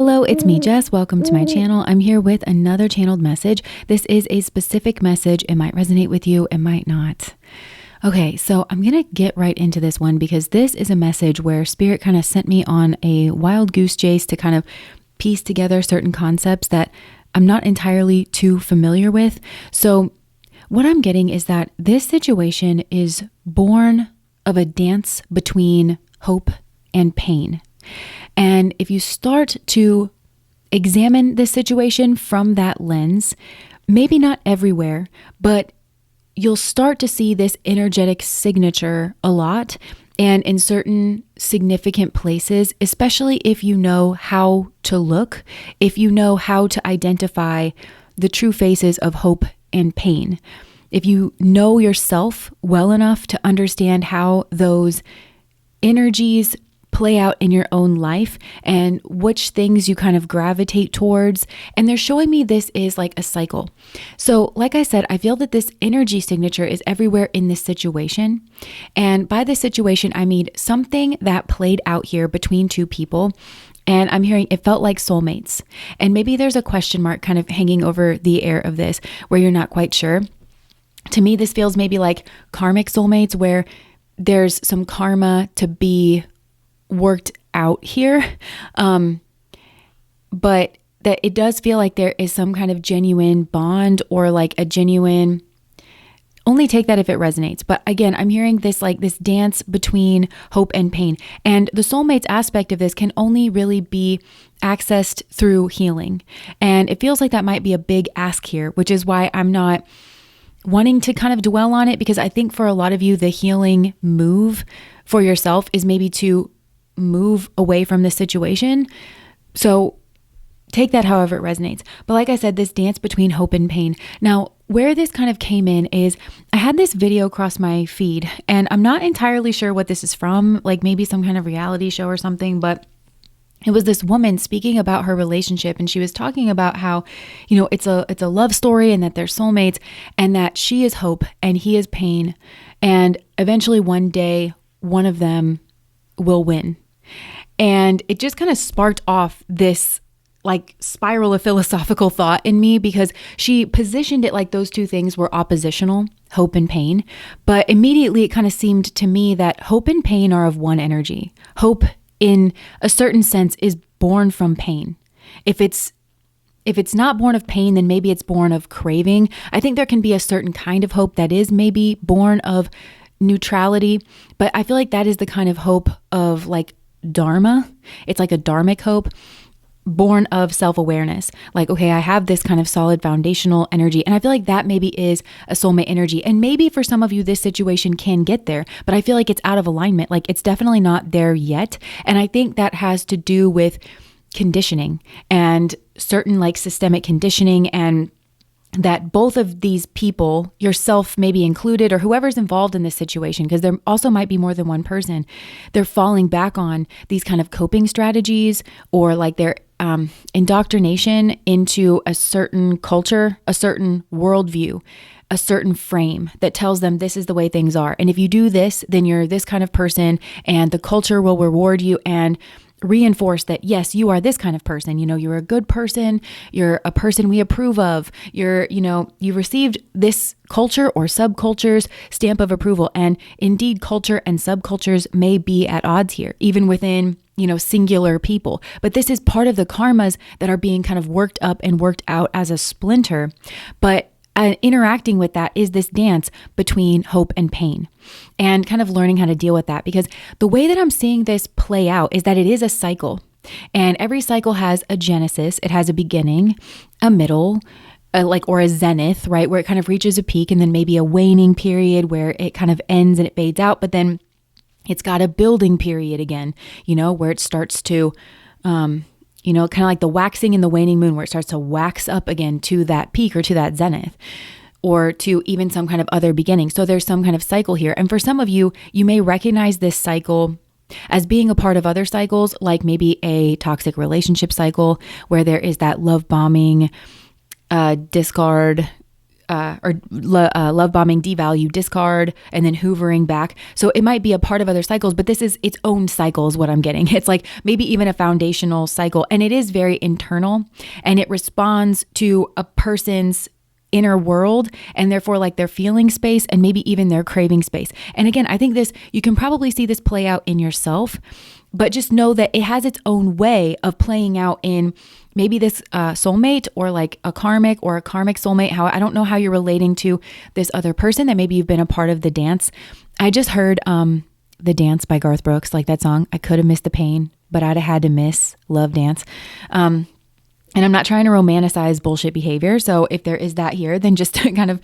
Hello, it's me, Jess. Welcome to my channel. I'm here with another channeled message. This is a specific message. It might resonate with you, it might not. Okay, so I'm going to get right into this one because this is a message where Spirit kind of sent me on a wild goose chase to kind of piece together certain concepts that I'm not entirely too familiar with. So what I'm getting is that this situation is born of a dance between hope and pain. And if you start to examine this situation from that lens, maybe not everywhere, but you'll start to see this energetic signature a lot and in certain significant places, especially if you know how to look, if you know how to identify the true faces of hope and pain. If you know yourself well enough to understand how those energies play out in your own life and which things you kind of gravitate towards. And they're showing me this is like a cycle. So like I said, I feel that this energy signature is everywhere in this situation. And by this situation, I mean something that played out here between two people. And I'm hearing it felt like soulmates. And maybe there's a question mark kind of hanging over the air of this where you're not quite sure. To me, this feels maybe like karmic soulmates where there's some karma to be worked out here, but that it does feel like there is some kind of genuine bond or like a genuine, only take that if it resonates. But again, I'm hearing this like this dance between hope and pain, and the soulmates aspect of this can only really be accessed through healing. And it feels like that might be a big ask here, which is why I'm not wanting to kind of dwell on it, because I think for a lot of you, the healing move for yourself is maybe to move away from the situation. So take that however it resonates. But like I said, this dance between hope and pain. Now, where this kind of came in is I had this video cross my feed, and I'm not entirely sure what this is from, like maybe some kind of reality show or something, but it was this woman speaking about her relationship, and she was talking about how, you know, it's a love story and that they're soulmates and that she is hope and he is pain. And eventually one day, one of them will win. And it just kind of sparked off this like spiral of philosophical thought in me, because she positioned it like those two things were oppositional, hope and pain. But immediately it kind of seemed to me that hope and pain are of one energy. Hope in a certain sense is born from pain. If it's not born of pain, then maybe it's born of craving. I think there can be a certain kind of hope that is maybe born of neutrality, but I feel like that is the kind of hope of like dharma. It's like a dharmic hope born of self-awareness. Like, okay, I have this kind of solid foundational energy. And I feel like that maybe is a soulmate energy. And maybe for some of you, this situation can get there, but I feel like it's out of alignment. Like it's definitely not there yet. And I think that has to do with conditioning and certain like systemic conditioning, and that both of these people, yourself maybe included, or whoever's involved in this situation, because there also might be more than one person, they're falling back on these kind of coping strategies, or like their indoctrination into a certain culture, a certain worldview, a certain frame that tells them this is the way things are. And if you do this, then you're this kind of person, and the culture will reward you and reinforce that, yes, you are this kind of person. You know, you're a good person. You're a person we approve of. You received this culture or subculture's stamp of approval. And indeed, culture and subcultures may be at odds here, even within, singular people. But this is part of the karmas that are being kind of worked up and worked out as a splinter. But interacting with that is this dance between hope and pain, and kind of learning how to deal with that, because the way that I'm seeing this play out is that it is a cycle, and every cycle has a genesis. It has a beginning, a middle, or a zenith, right? Where it kind of reaches a peak, and then maybe a waning period where it kind of ends and it fades out. But then it's got a building period again, where it starts to, kind of like the waxing and the waning moon, where it starts to wax up again to that peak or to that zenith, or to even some kind of other beginning. So there's some kind of cycle here. And for some of you, you may recognize this cycle as being a part of other cycles, like maybe a toxic relationship cycle where there is that love bombing, discard, love bombing, devalue, discard, and then hoovering back. So it might be a part of other cycles, but this is its own cycle is what I'm getting. It's like maybe even a foundational cycle, and it is very internal, and it responds to a person's inner world, and therefore like their feeling space and maybe even their craving space. And again, I think you can probably see this play out in yourself, but just know that it has its own way of playing out in maybe this soulmate, or like a karmic soulmate. I don't know how you're relating to this other person that maybe you've been a part of the dance. I just heard The Dance by Garth Brooks, like that song. I could have missed the pain, but I'd have had to miss love dance. And I'm not trying to romanticize bullshit behavior. So if there is that here, then just to kind of,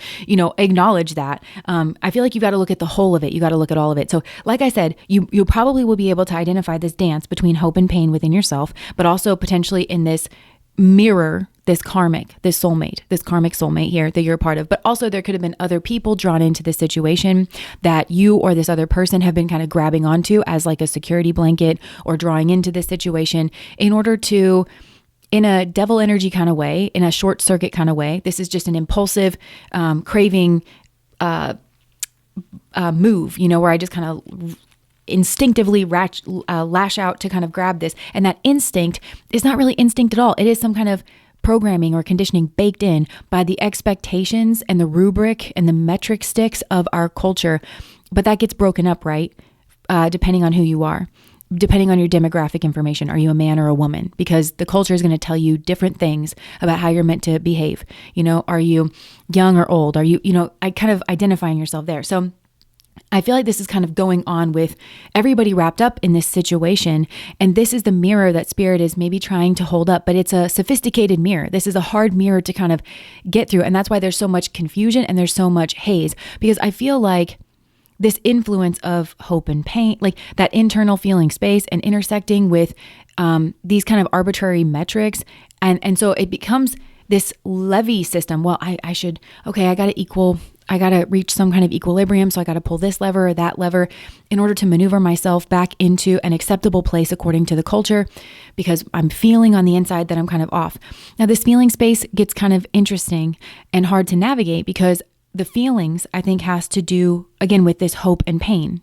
acknowledge that. I feel like you got to look at the whole of it. You got to look at all of it. So like I said, you probably will be able to identify this dance between hope and pain within yourself, but also potentially in this mirror, this karmic soulmate here that you're a part of. But also there could have been other people drawn into this situation that you or this other person have been kind of grabbing onto as like a security blanket, or drawing into this situation in order to, in a devil energy kind of way, in a short circuit kind of way. This is just an impulsive, craving move, where I just kind of instinctively lash out to kind of grab this. And that instinct is not really instinct at all. It is some kind of programming or conditioning baked in by the expectations and the rubric and the metric sticks of our culture. But that gets broken up, right? Depending on who you are. Depending on your demographic information. Are you a man or a woman? Because the culture is going to tell you different things about how you're meant to behave. Are you young or old? Are you, I kind of identifying yourself there. So I feel like this is kind of going on with everybody wrapped up in this situation. And this is the mirror that spirit is maybe trying to hold up, but it's a sophisticated mirror. This is a hard mirror to kind of get through. And that's why there's so much confusion and there's so much haze, because I feel like this influence of hope and pain, like that internal feeling space and intersecting with these kind of arbitrary metrics. And so it becomes this levy system. Well, I got to reach some kind of equilibrium. So I got to pull this lever or that lever in order to maneuver myself back into an acceptable place according to the culture, because I'm feeling on the inside that I'm kind of off. Now this feeling space gets kind of interesting and hard to navigate, because the feelings, I think, has to do, again, with this hope and pain.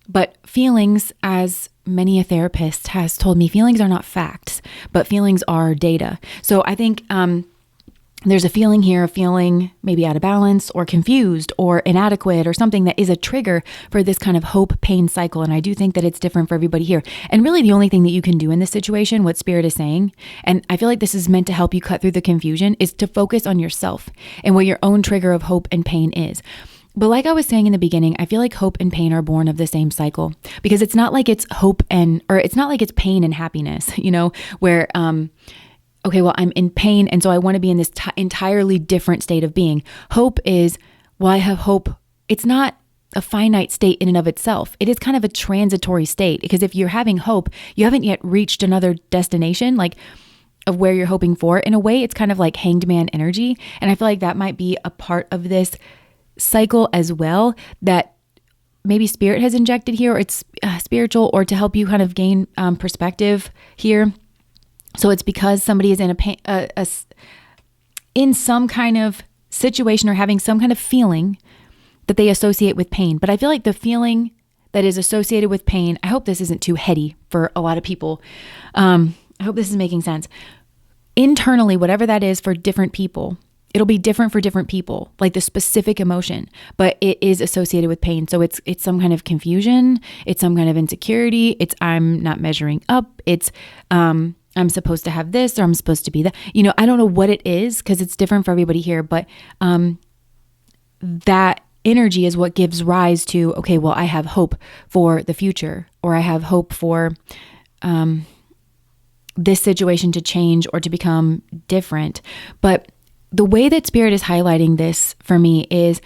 But feelings, as many a therapist has told me, feelings are not facts, but feelings are data. So I think there's a feeling here, a feeling maybe out of balance or confused or inadequate or something that is a trigger for this kind of hope pain cycle. And I do think that it's different for everybody here. And really the only thing that you can do in this situation, what spirit is saying, and I feel like this is meant to help you cut through the confusion, is to focus on yourself and what your own trigger of hope and pain is. But like I was saying in the beginning, I feel like hope and pain are born of the same cycle, because it's not like it's it's not like it's pain and happiness, where, okay, well, I'm in pain, and so I want to be in this entirely different state of being. Hope is, well, I have hope. It's not a finite state in and of itself. It is kind of a transitory state, because if you're having hope, you haven't yet reached another destination, like of where you're hoping for. In a way, it's kind of like hanged man energy. And I feel like that might be a part of this cycle as well, that maybe spirit has injected here, or it's spiritual, or to help you kind of gain perspective here. So it's because somebody is in in some kind of situation or having some kind of feeling that they associate with pain. But I feel like the feeling that is associated with pain, I hope this isn't too heady for a lot of people. I hope this is making sense. Internally, whatever that is for different people, it'll be different for different people, like the specific emotion, but it is associated with pain. So it's some kind of confusion. It's some kind of insecurity. It's I'm not measuring up. It's I'm supposed to have this, or I'm supposed to be that. I don't know what it is, because it's different for everybody here, but that energy is what gives rise to, okay, well, I have hope for the future, or I have hope for this situation to change or to become different. But the way that spirit is highlighting this for me is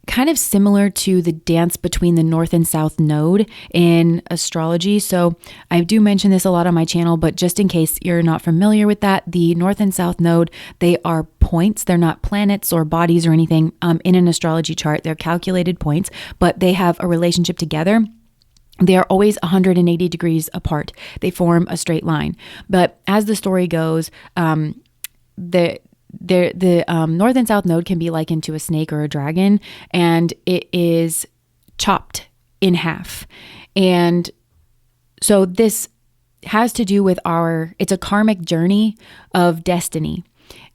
kind of similar to the dance between the north and south node in astrology. So I do mention this a lot on my channel, but just in case you're not familiar with that, the north and south node, they are points. They're not planets or bodies or anything in an astrology chart. They're calculated points, but they have a relationship together. They are always 180 degrees apart. They form a straight line. But as the story goes, the north and south node can be likened to a snake or a dragon, and it is chopped in half. And so this has to do with it's a karmic journey of destiny.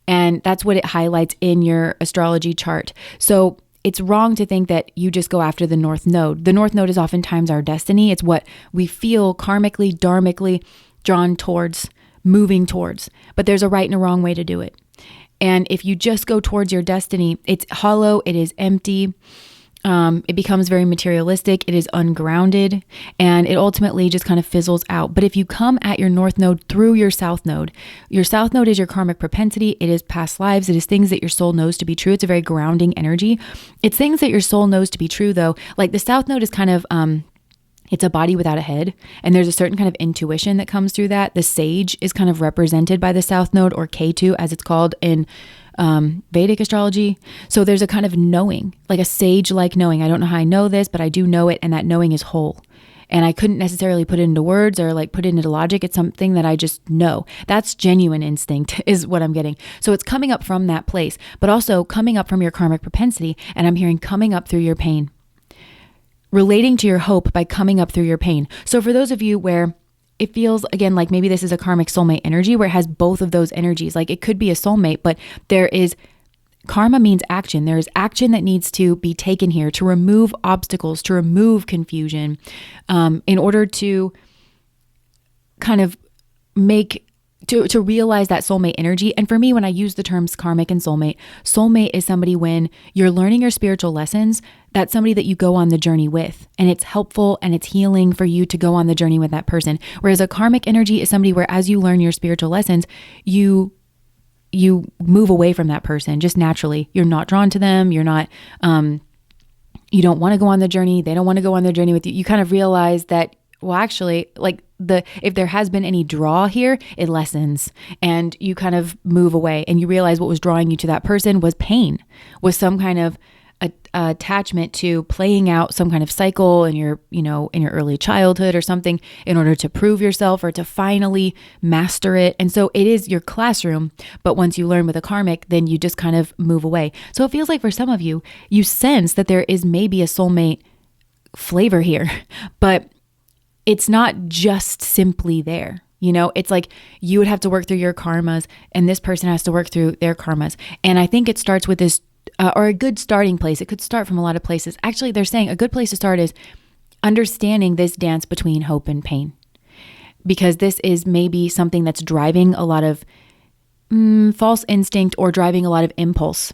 And that's what it highlights in your astrology chart. So it's wrong to think that you just go after the north node. The north node is oftentimes our destiny. It's what we feel karmically, dharmically drawn towards, moving towards. But there's a right and a wrong way to do it. And if you just go towards your destiny, it's hollow, it is empty. It becomes very materialistic, it is ungrounded, and it ultimately just kind of fizzles out. But if you come at your north node through your south node is your karmic propensity, it is past lives, it is things that your soul knows to be true. It's a very grounding energy. It's things that your soul knows to be true though. Like the south node is kind of, it's a body without a head, and there's a certain kind of intuition that comes through that. The sage is kind of represented by the south node, or Ketu as it's called in Vedic astrology. So there's a kind of knowing, like a sage-like knowing. I don't know how I know this, but I do know it, and that knowing is whole. And I couldn't necessarily put it into words or like put it into logic. It's something that I just know. That's genuine instinct is what I'm getting. So it's coming up from that place, but also coming up from your karmic propensity. And I'm hearing coming up through your pain, relating to your hope by coming up through your pain. So for those of you where it feels, again, like maybe this is a karmic soulmate energy where it has both of those energies. Like it could be a soulmate, but there is, karma means action. There is action that needs to be taken here to remove obstacles, to remove confusion, in order to kind of make, to realize that soulmate energy. And for me, when I use the terms karmic and soulmate is somebody when you're learning your spiritual lessons, that's somebody that you go on the journey with, and it's helpful and it's healing for you to go on the journey with that person. Whereas a karmic energy is somebody where as you learn your spiritual lessons, you move away from that person just naturally. You're not drawn to them. You're not, you don't want to go on the journey. They don't want to go on the journey with you. You kind of realize that, well, actually, like if there has been any draw here, it lessens, and you kind of move away, and you realize what was drawing you to that person was pain, was some kind of attachment to playing out some kind of cycle in your early childhood or something in order to prove yourself or to finally master it. And so it is your classroom, but once you learn with a karmic, then you just kind of move away. So it feels like for some of you, you sense that there is maybe a soulmate flavor here, but it's not just simply there. It's like you would have to work through your karmas, and this person has to work through their karmas. And I think it starts with this, or a good starting place. It could start from a lot of places. Actually, they're saying a good place to start is understanding this dance between hope and pain, because this is maybe something that's driving a lot of false instinct or driving a lot of impulse.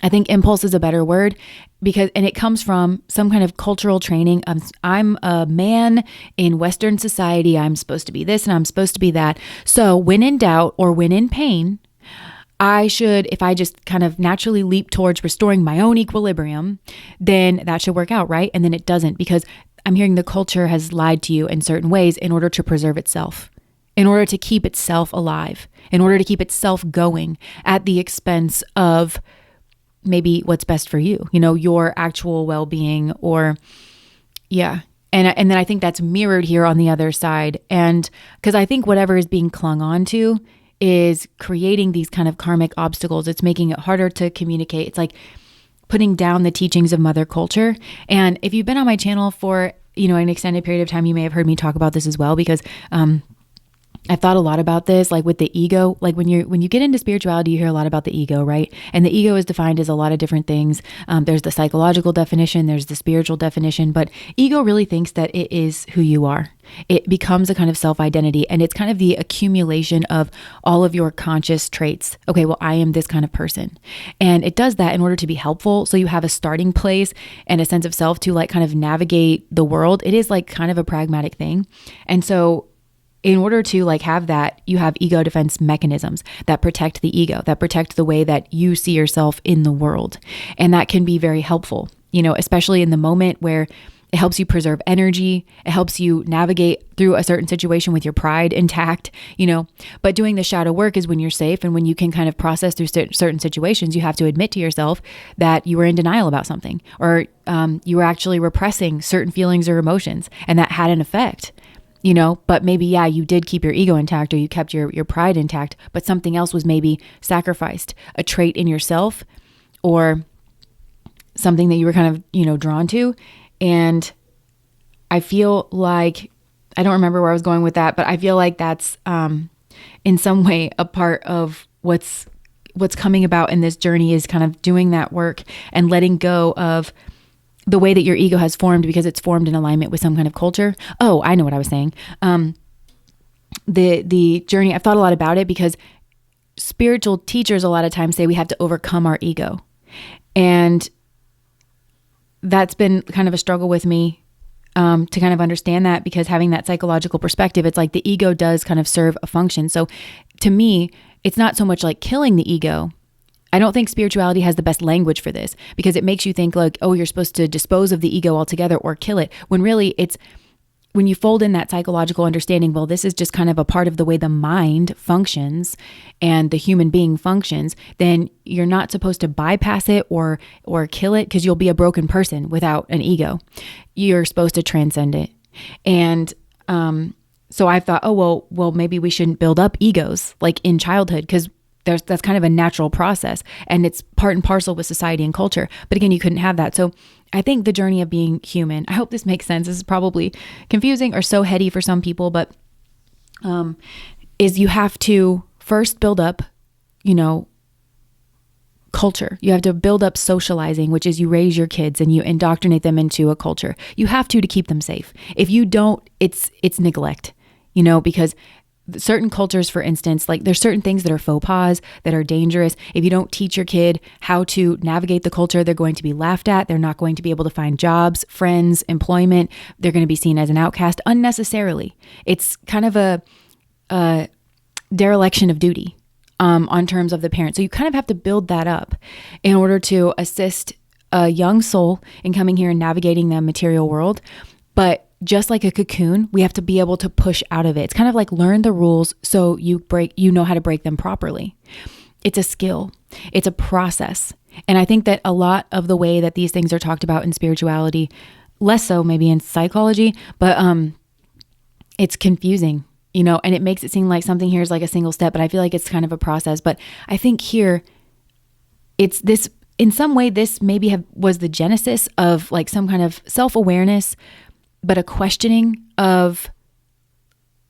I think impulse is a better word and it comes from some kind of cultural training. I'm a man in Western society. I'm supposed to be this and I'm supposed to be that. So when in doubt or when in pain, if I just kind of naturally leap towards restoring my own equilibrium, then that should work out, right? And then it doesn't, because I'm hearing the culture has lied to you in certain ways in order to preserve itself, in order to keep itself alive, in order to keep itself going at the expense of maybe what's best for you, your actual well-being, or yeah. And then I think that's mirrored here on the other side. And because I think whatever is being clung on to is creating these kind of karmic obstacles. It's making it harder to communicate. It's like putting down the teachings of mother culture. And if you've been on my channel for, an extended period of time, you may have heard me talk about this as well, because I've thought a lot about this, like with the ego. Like when you get into spirituality, you hear a lot about the ego, right? And the ego is defined as a lot of different things. There's the psychological definition, there's the spiritual definition, but ego really thinks that it is who you are. It becomes a kind of self-identity, and it's kind of the accumulation of all of your conscious traits. Okay, well, I am this kind of person. And it does that in order to be helpful. So you have a starting place and a sense of self to like kind of navigate the world. It is like kind of a pragmatic thing. And so in order to like have that, you have ego defense mechanisms that protect the ego, that protect the way that you see yourself in the world. And that can be very helpful, especially in the moment where it helps you preserve energy. It helps you navigate through a certain situation with your pride intact, but doing the shadow work is when you're safe and when you can kind of process through certain situations. You have to admit to yourself that you were in denial about something, or you were actually repressing certain feelings or emotions, and that had an effect. but maybe, yeah, you did keep your ego intact or you kept your pride intact, but something else was maybe sacrificed, a trait in yourself or something that you were kind of, drawn to. And I feel like, I don't remember where I was going with that, but I feel like that's in some way a part of what's coming about in this journey is kind of doing that work and letting go of the way that your ego has formed because it's formed in alignment with some kind of culture. Oh, I know what I was saying. The journey, I've thought a lot about it because spiritual teachers a lot of times say we have to overcome our ego. And that's been kind of a struggle with me to kind of understand that, because having that psychological perspective, it's like the ego does kind of serve a function. So to me, it's not so much like killing the ego. I don't think spirituality has the best language for this because it makes you think like, oh, you're supposed to dispose of the ego altogether or kill it, when really it's when you fold in that psychological understanding, well, this is just kind of a part of the way the mind functions and the human being functions, then you're not supposed to bypass it or kill it, because you'll be a broken person without an ego. You're supposed to transcend it. And so I thought, oh, well, maybe we shouldn't build up egos like in childhood, because that's kind of a natural process and it's part and parcel with society and culture. But again, you couldn't have that. So I think the journey of being human, I hope this makes sense. This is probably confusing or so heady for some people, but is you have to first build up, culture. You have to build up socializing, which is you raise your kids and you indoctrinate them into a culture. You have to keep them safe. If you don't, it's neglect, because certain cultures, for instance, like there's certain things that are faux pas that are dangerous. If you don't teach your kid how to navigate the culture, they're going to be laughed at. They're not going to be able to find jobs, friends, employment. They're going to be seen as an outcast unnecessarily. It's kind of a dereliction of duty on terms of the parent. So you kind of have to build that up in order to assist a young soul in coming here and navigating the material world. But just like a cocoon, we have to be able to push out of it. It's kind of like learn the rules so you know how to break them properly. It's a skill. It's a process. And I think that a lot of the way that these things are talked about in spirituality, less so maybe in psychology, but it's confusing, and it makes it seem like something here is like a single step, but I feel like it's kind of a process. But I think here it's this, in some way, this maybe was the genesis of like some kind of self-awareness, but a questioning of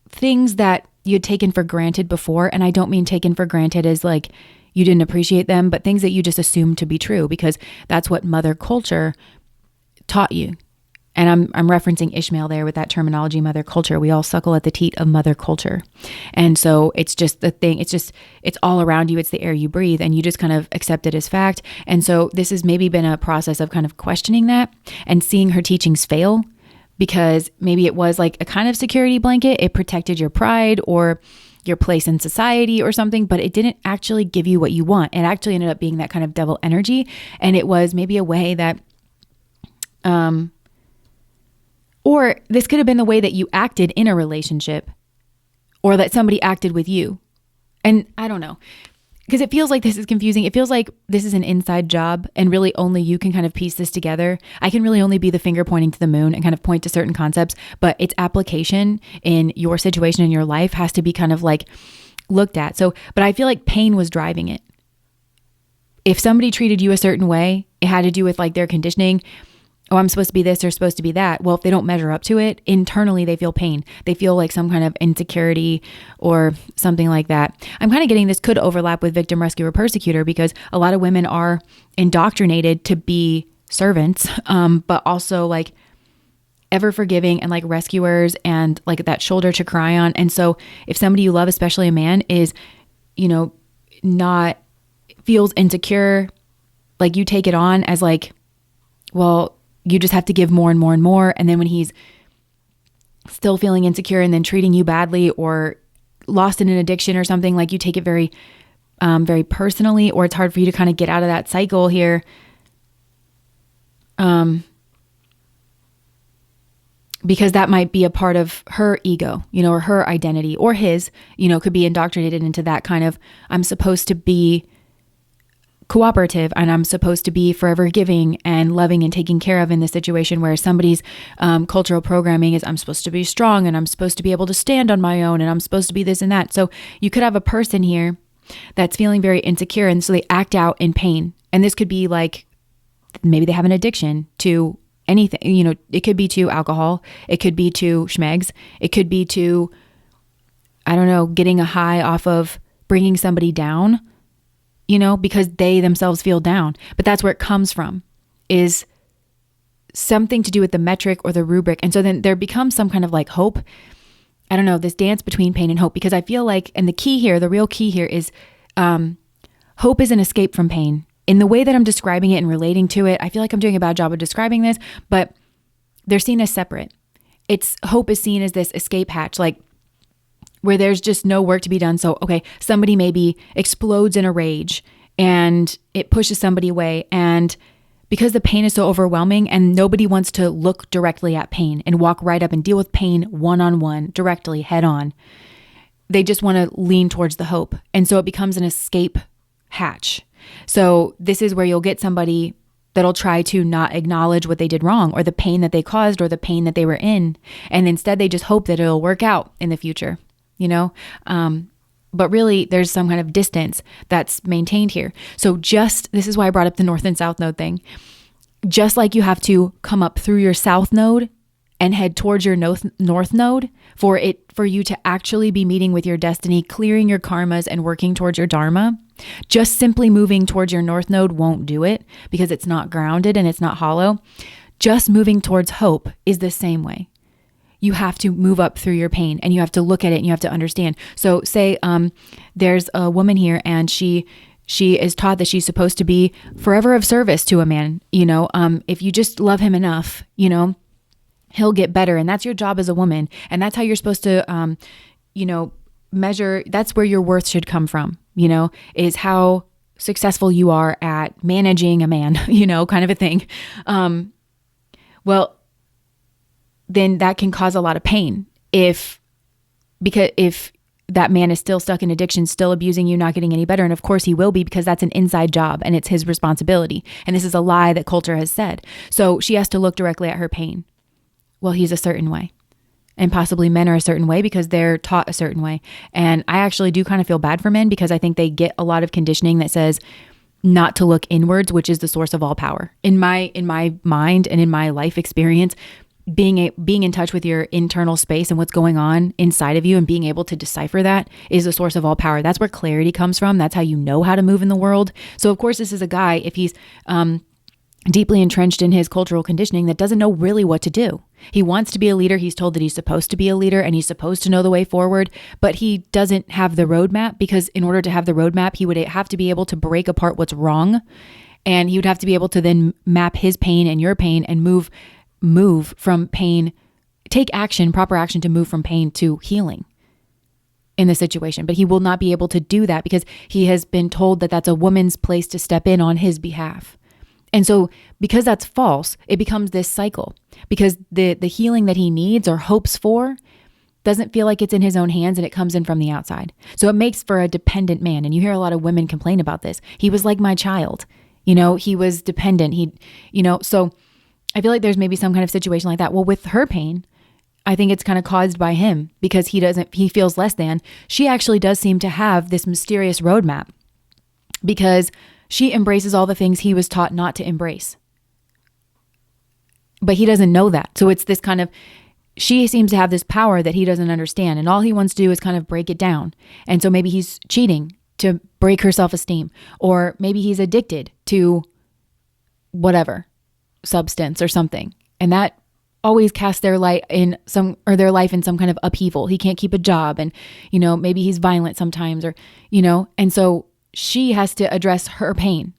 things that you had taken for granted before. And I don't mean taken for granted as like you didn't appreciate them, but things that you just assumed to be true because that's what mother culture taught you. And I'm referencing Ishmael there with that terminology, mother culture. We all suckle at the teat of mother culture. And so it's just the thing, it's all around you. It's the air you breathe and you just kind of accept it as fact. And so this has maybe been a process of kind of questioning that and seeing her teachings fail, because maybe it was like a kind of security blanket. It protected your pride or your place in society or something, but it didn't actually give you what you want. It actually ended up being that kind of devil energy. And it was maybe a way that, or this could have been the way that you acted in a relationship or that somebody acted with you. And I don't know, because it feels like this is confusing. It feels like this is an inside job and really only you can kind of piece this together. I can really only be the finger pointing to the moon and kind of point to certain concepts, but its application in your situation in your life has to be kind of like looked at. So, but I feel like pain was driving it. If somebody treated you a certain way, it had to do with like their conditioning. Oh, I'm supposed to be this or supposed to be that. Well, if they don't measure up to it, internally they feel pain. They feel like some kind of insecurity or something like that. I'm kind of getting this could overlap with victim, rescuer, persecutor, because a lot of women are indoctrinated to be servants, but also like ever forgiving and like rescuers and like that shoulder to cry on. And so if somebody you love, especially a man, is, not feels insecure, like you take it on as like, well, you just have to give more and more and more. And then when he's still feeling insecure and then treating you badly or lost in an addiction or something, like you take it very, very personally, or it's hard for you to kind of get out of that cycle here. Because that might be a part of her ego, or her identity, or his, could be indoctrinated into that kind of, I'm supposed to be cooperative and I'm supposed to be forever giving and loving and taking care of in this situation, where somebody's cultural programming is I'm supposed to be strong and I'm supposed to be able to stand on my own and I'm supposed to be this and that. So you could have a person here that's feeling very insecure, and so they act out in pain. And this could be like, maybe they have an addiction to anything, it could be to alcohol, it could be to schmegs, it could be to, I don't know, getting a high off of bringing somebody down, because they themselves feel down. But that's where it comes from, is something to do with the metric or the rubric. And so then there becomes some kind of like hope. I don't know, this dance between pain and hope, because I feel like, and the real key here is hope is an escape from pain. In the way that I'm describing it and relating to it, I feel like I'm doing a bad job of describing this, but they're seen as separate. Hope is seen as this escape hatch, like where there's just no work to be done. So, okay, somebody maybe explodes in a rage and it pushes somebody away. And because the pain is so overwhelming and nobody wants to look directly at pain and walk right up and deal with pain one-on-one, directly, head on, they just want to lean towards the hope. And so it becomes an escape hatch. So this is where you'll get somebody that'll try to not acknowledge what they did wrong or the pain that they caused or the pain that they were in. And instead they just hope that it'll work out in the future, but really there's some kind of distance that's maintained here. So this is why I brought up the north and south node thing. Just like you have to come up through your south node and head towards your north node for you to actually be meeting with your destiny, clearing your karmas and working towards your dharma. Just simply moving towards your north node won't do it because it's not grounded and it's not hollow. Just moving towards hope is the same way. You have to move up through your pain and you have to look at it and you have to understand. So say there's a woman here and she is taught that she's supposed to be forever of service to a man. If you just love him enough, he'll get better. And that's your job as a woman. And that's how you're supposed to, measure. That's where your worth should come from, is how successful you are at managing a man, kind of a thing. Well, then that can cause a lot of pain if that man is still stuck in addiction, still abusing you, not getting any better. And of course he will be, because that's an inside job and it's his responsibility. And this is a lie that culture has said. So she has to look directly at her pain. Well, he's a certain way. And possibly men are a certain way because they're taught a certain way. And I actually do kind of feel bad for men because I think they get a lot of conditioning that says not to look inwards, which is the source of all power. In my mind and in my life experience, being in touch with your internal space and what's going on inside of you and being able to decipher that is the source of all power. That's where clarity comes from. That's how you know how to move in the world. So of course, this is a guy, if he's deeply entrenched in his cultural conditioning, that doesn't know really what to do. He wants to be a leader. He's told that he's supposed to be a leader and he's supposed to know the way forward, but he doesn't have the roadmap, because in order to have the roadmap, he would have to be able to break apart what's wrong. And he would have to be able to then map his pain and your pain and move from pain, take action, proper action to move from pain to healing in the situation. But he will not be able to do that because he has been told that that's a woman's place to step in on his behalf. And so because that's false, it becomes this cycle, because the healing that he needs or hopes for doesn't feel like it's in his own hands and it comes in from the outside. So it makes for a dependent man. And you hear a lot of women complain about this. He was like my child, he was dependent. So I feel like there's maybe some kind of situation like that. Well, with her pain, I think it's kind of caused by him because he feels less than. She actually does seem to have this mysterious roadmap because she embraces all the things he was taught not to embrace. But he doesn't know that. So it's this kind of, she seems to have this power that he doesn't understand. And all he wants to do is kind of break it down. And so maybe he's cheating to break her self-esteem, or maybe he's addicted to whatever substance or something. And that always casts their life in some kind of upheaval. He can't keep a job and, maybe he's violent sometimes and so she has to address her pain.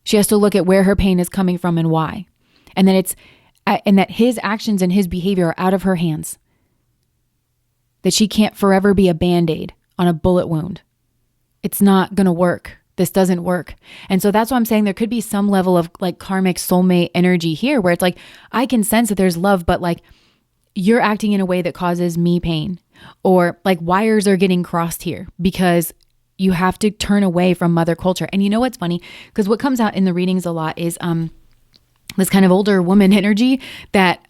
She has to look at where her pain is coming from and why. And then and that his actions and his behavior are out of her hands. That she can't forever be a Band-Aid on a bullet wound. It's not going to work. This doesn't work. And so that's why I'm saying there could be some level of like karmic soulmate energy here where it's like, I can sense that there's love, but like you're acting in a way that causes me pain, or like wires are getting crossed here because you have to turn away from mother culture. And you know what's funny? Because what comes out in the readings a lot is this kind of older woman energy that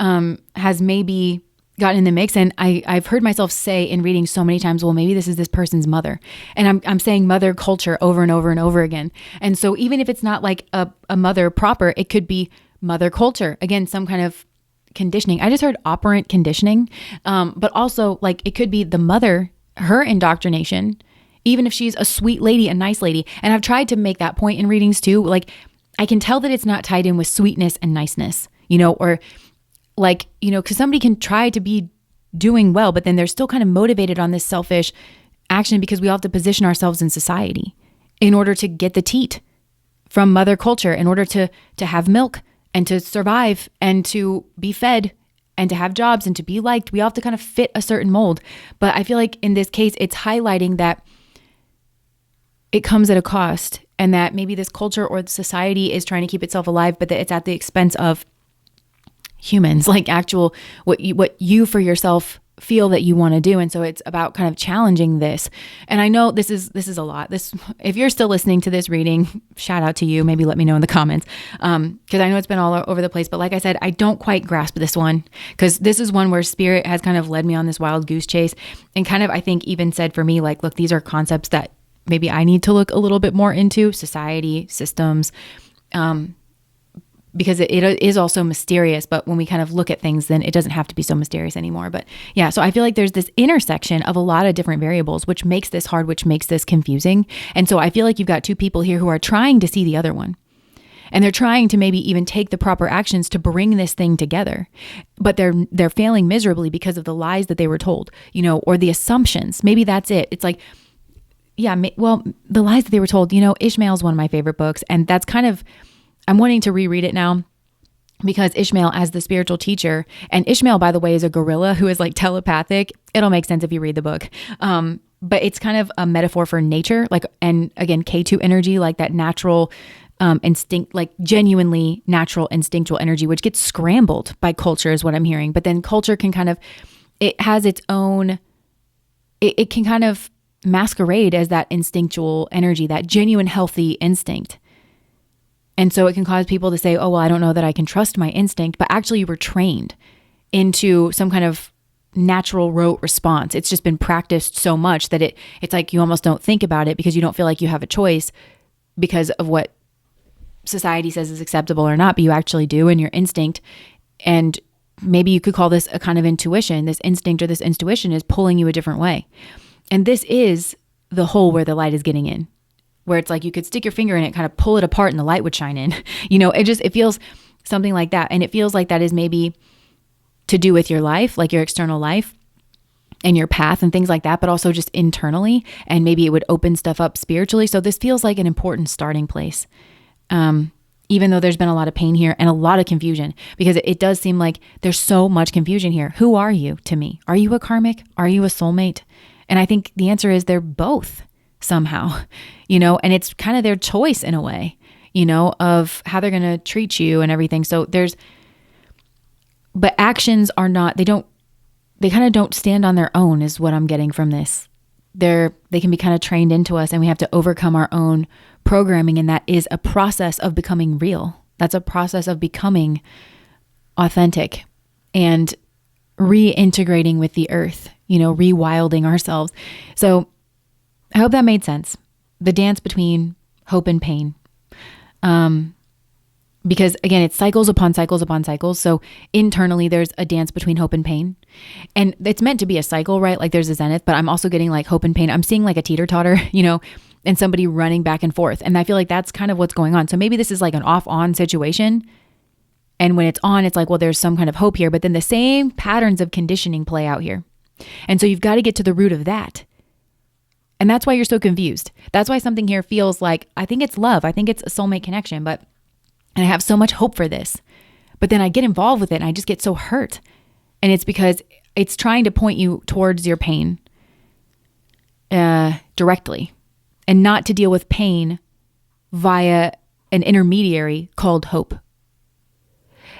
has maybe gotten in the mix. And I've heard myself say in reading so many times, well, maybe this is this person's mother. And I'm saying mother culture over and over and over again. And so even if it's not like a mother proper, it could be mother culture. Again, some kind of conditioning. I just heard operant conditioning. But also like it could be the mother, her indoctrination, even if she's a sweet lady, a nice lady. And I've tried to make that point in readings too. Like I can tell that it's not tied in with sweetness and niceness, or like, because somebody can try to be doing well, but then they're still kind of motivated on this selfish action because we all have to position ourselves in society in order to get the teat from mother culture, in order to have milk and to survive and to be fed and to have jobs and to be liked. We all have to kind of fit a certain mold. But I feel like in this case, it's highlighting that it comes at a cost, and that maybe this culture or society is trying to keep itself alive, but that it's at the expense of humans, like actual what you for yourself feel that you want to do. And so it's about kind of challenging this. And I know this is a lot. If you're still listening to this reading, shout out to you. Maybe let me know in the comments, because I know it's been all over the place. But like I said, I don't quite grasp this one, because this is one where spirit has kind of led me on this wild goose chase, and kind of I think even said for me, like, look, these are concepts that maybe I need to look a little bit more into, society, systems, because it is also mysterious. But when we kind of look at things, then it doesn't have to be so mysterious anymore. But yeah, so I feel like there's this intersection of a lot of different variables, which makes this hard, which makes this confusing. And so I feel like you've got two people here who are trying to see the other one. And they're trying to maybe even take the proper actions to bring this thing together. But they're failing miserably because of the lies that they were told, or the assumptions. Maybe that's it. It's like, yeah, well, the lies that they were told, Ishmael is one of my favorite books. And that's kind of, I'm wanting to reread it now, because Ishmael as the spiritual teacher, and Ishmael, by the way, is a gorilla who is like telepathic. It'll make sense if you read the book. But it's kind of a metaphor for nature, like, and again, K2 energy, like that natural instinct, like genuinely natural instinctual energy, which gets scrambled by culture is what I'm hearing. But then culture can kind of, it has its own, it can kind of masquerade as that instinctual energy, that genuine healthy instinct. And so it can cause people to say, oh, well, I don't know that I can trust my instinct, but actually you were trained into some kind of natural rote response. It's just been practiced so much that it's like you almost don't think about it because you don't feel like you have a choice because of what society says is acceptable or not, but you actually do, and your instinct. And maybe you could call this a kind of intuition. This instinct or this intuition is pulling you a different way. And this is the hole where the light is getting in, where it's like you could stick your finger in it, kind of pull it apart, and the light would shine in. It feels something like that. And it feels like that is maybe to do with your life, like your external life and your path and things like that, but also just internally. And maybe it would open stuff up spiritually. So this feels like an important starting place. Even though there's been a lot of pain here and a lot of confusion, because it does seem like there's so much confusion here. Who are you to me? Are you a karmic? Are you a soulmate? And I think the answer is they're both somehow, and it's kind of their choice in a way, of how they're going to treat you and everything. So but actions are not, they kind of don't stand on their own is what I'm getting from this. They can be kind of trained into us, and we have to overcome our own programming. And that is a process of becoming real. That's a process of becoming authentic and reintegrating with the earth, rewilding ourselves. So I hope that made sense. The dance between hope and pain. Because again, it's cycles upon cycles upon cycles. So internally there's a dance between hope and pain. And it's meant to be a cycle, right? Like there's a zenith, but I'm also getting like hope and pain. I'm seeing like a teeter-totter, and somebody running back and forth. And I feel like that's kind of what's going on. So maybe this is like an off-on situation. And when it's on, it's like, well, there's some kind of hope here, but then the same patterns of conditioning play out here. And so you've got to get to the root of that. And that's why you're so confused. That's why something here feels like, I think it's love. I think it's a soulmate connection, and I have so much hope for this. But then I get involved with it and I just get so hurt. And it's because it's trying to point you towards your pain directly, and not to deal with pain via an intermediary called hope.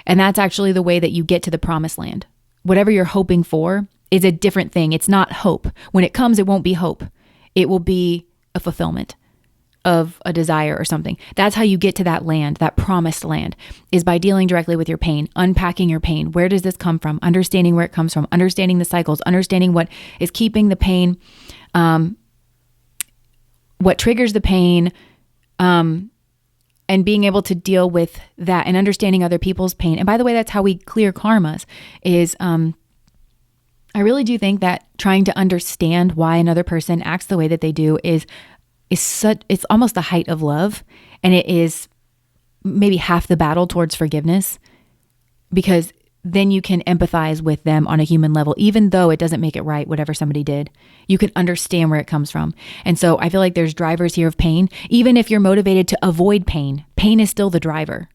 And that's actually the way that you get to the promised land. Whatever you're hoping for is a different thing. It's not hope. When it comes, it won't be hope. It will be a fulfillment of a desire or something. That's how you get to that land, that promised land, is by dealing directly with your pain, unpacking your pain. Where does this come from? Understanding where it comes from, understanding the cycles, understanding what is keeping the pain, what triggers the pain, and being able to deal with that and understanding other people's pain. And by the way, that's how we clear karmas is, I really do think that trying to understand why another person acts the way that they do is such, it's almost the height of love. And it is maybe half the battle towards forgiveness, because then you can empathize with them on a human level, even though it doesn't make it right, whatever somebody did. You can understand where it comes from. And so I feel like there's drivers here of pain. Even if you're motivated to avoid pain, pain is still the driver.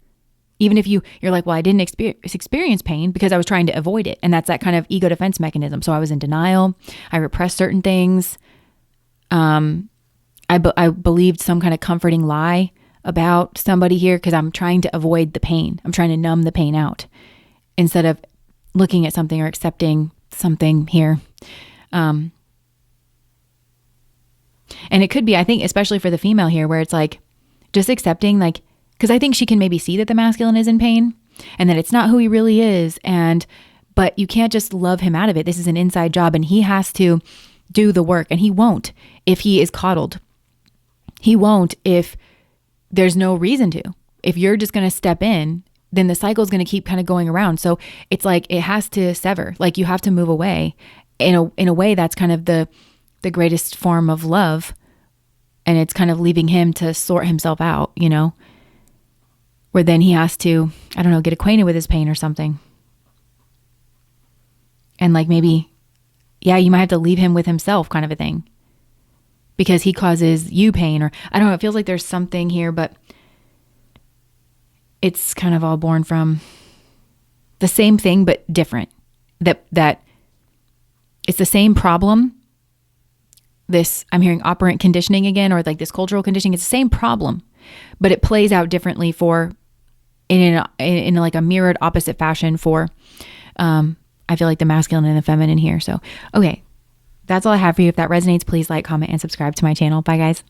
Even if you're like, well, I didn't experience pain because I was trying to avoid it. And that's that kind of ego defense mechanism. So I was in denial. I repressed certain things. I believed some kind of comforting lie about somebody here because I'm trying to avoid the pain. I'm trying to numb the pain out instead of looking at something or accepting something here. And it could be, I think, especially for the female here, where it's like just accepting, like, because I think she can maybe see that the masculine is in pain and that it's not who he really is. But you can't just love him out of it. This is an inside job and he has to do the work, and he won't if he is coddled. He won't if there's no reason to. If you're just going to step in, then the cycle is going to keep kind of going around. So it's like it has to sever. Like you have to move away. In a way, that's kind of the greatest form of love. And it's kind of leaving him to sort himself out, you know, where then he has to, I don't know, get acquainted with his pain or something. And like maybe, yeah, you might have to leave him with himself, kind of a thing, because he causes you pain, or I don't know, it feels like there's something here, but it's kind of all born from the same thing, but different. That it's the same problem. This, I'm hearing operant conditioning again, or like this cultural conditioning. It's the same problem, but it plays out differently in like a mirrored opposite fashion for, I feel like the masculine and the feminine here. So, okay. That's all I have for you. If that resonates, please like, comment, and subscribe to my channel. Bye, guys.